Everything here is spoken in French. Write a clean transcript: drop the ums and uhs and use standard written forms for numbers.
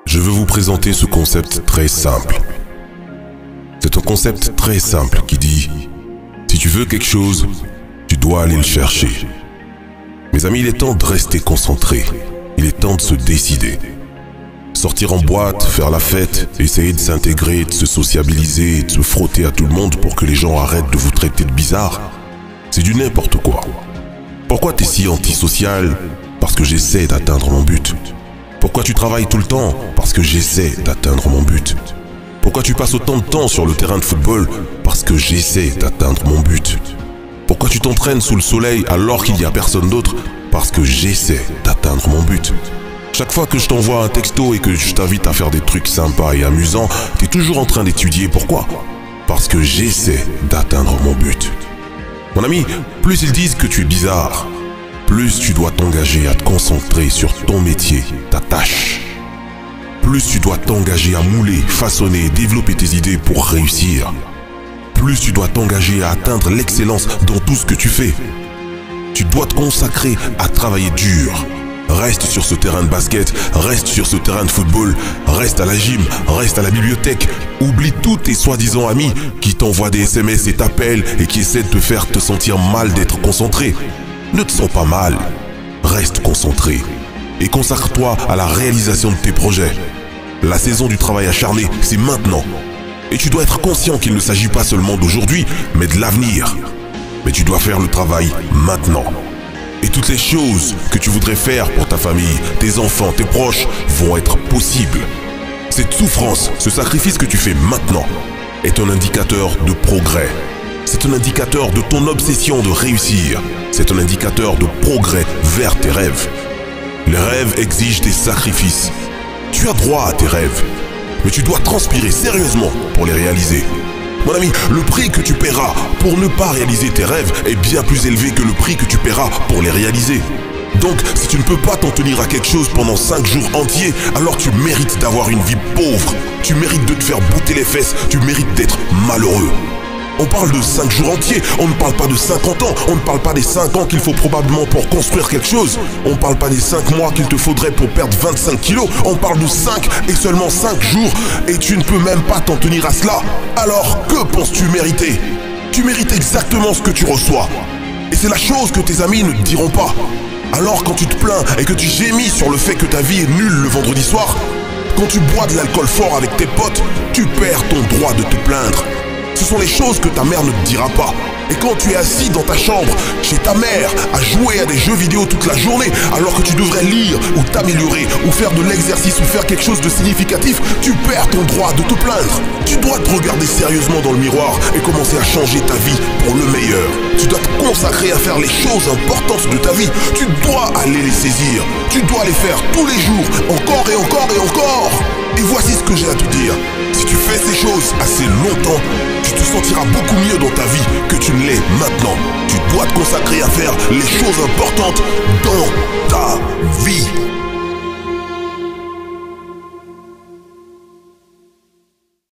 Je veux vous présenter ce concept très simple. C'est un concept très simple qui dit « Si tu veux quelque chose, tu dois aller le chercher ». Mes amis, il est temps de rester concentré. Il est temps de se décider. Sortir en boîte, faire la fête, essayer de s'intégrer, de se sociabiliser, de se frotter à tout le monde pour que les gens arrêtent de vous traiter de bizarre, c'est du n'importe quoi. Pourquoi t'es si antisocial? Parce que j'essaie d'atteindre mon but. Pourquoi tu travailles tout le temps? Parce que j'essaie d'atteindre mon but. Pourquoi tu passes autant de temps sur le terrain de football? Parce que j'essaie d'atteindre mon but. Pourquoi tu t'entraînes sous le soleil alors qu'il n'y a personne d'autre? Parce que j'essaie d'atteindre mon but. Chaque fois que je t'envoie un texto et que je t'invite à faire des trucs sympas et amusants, t'es toujours en train d'étudier. Pourquoi? Parce que j'essaie d'atteindre mon but. Mon ami, plus ils disent que tu es bizarre, plus tu dois t'engager à te concentrer sur ton métier, ta tâche. Plus tu dois t'engager à mouler, façonner, développer tes idées pour réussir. Plus tu dois t'engager à atteindre l'excellence dans tout ce que tu fais. Tu dois te consacrer à travailler dur. Reste sur ce terrain de basket, reste sur ce terrain de football, reste à la gym, reste à la bibliothèque. Oublie tous tes soi-disant amis qui t'envoient des SMS et t'appellent et qui essaient de te faire te sentir mal d'être concentré. Ne te sens pas mal, reste concentré et consacre-toi à la réalisation de tes projets. La saison du travail acharné, c'est maintenant. Et tu dois être conscient qu'il ne s'agit pas seulement d'aujourd'hui, mais de l'avenir. Mais tu dois faire le travail maintenant. Et toutes les choses que tu voudrais faire pour ta famille, tes enfants, tes proches, vont être possibles. Cette souffrance, ce sacrifice que tu fais maintenant, est un indicateur de progrès. C'est un indicateur de ton obsession de réussir. C'est un indicateur de progrès vers tes rêves. Les rêves exigent des sacrifices. Tu as droit à tes rêves, mais tu dois transpirer sérieusement pour les réaliser. Mon ami, le prix que tu paieras pour ne pas réaliser tes rêves est bien plus élevé que le prix que tu paieras pour les réaliser. Donc, si tu ne peux pas t'en tenir à quelque chose pendant 5 jours entiers, alors tu mérites d'avoir une vie pauvre. Tu mérites de te faire botter les fesses, tu mérites d'être malheureux. On parle de 5 jours entiers, on ne parle pas de 50 ans, on ne parle pas des 5 ans qu'il faut probablement pour construire quelque chose. On ne parle pas des 5 mois qu'il te faudrait pour perdre 25 kilos, on parle de 5 et seulement 5 jours et tu ne peux même pas t'en tenir à cela. Alors, que penses-tu mériter? Tu mérites exactement ce que tu reçois. Et c'est la chose que tes amis ne te diront pas. Alors quand tu te plains et que tu gémis sur le fait que ta vie est nulle le vendredi soir, quand tu bois de l'alcool fort avec tes potes, tu perds ton droit de te plaindre. Ce sont les choses que ta mère ne te dira pas. Et quand tu es assis dans ta chambre, chez ta mère, à jouer à des jeux vidéo toute la journée, alors que tu devrais lire ou t'améliorer, ou faire de l'exercice, ou faire quelque chose de significatif, tu perds ton droit de te plaindre. Tu dois te regarder sérieusement dans le miroir et commencer à changer ta vie pour le meilleur. Tu dois te consacrer à faire les choses importantes de ta vie. Tu dois aller les saisir. Tu dois les faire tous les jours, encore et encore et encore. Et voici ce que j'ai à te dire. Si tu fais ces choses assez longtemps, tu te sentiras beaucoup mieux dans ta vie que tu ne l'es maintenant. Tu dois te consacrer à faire les choses importantes dans ta vie.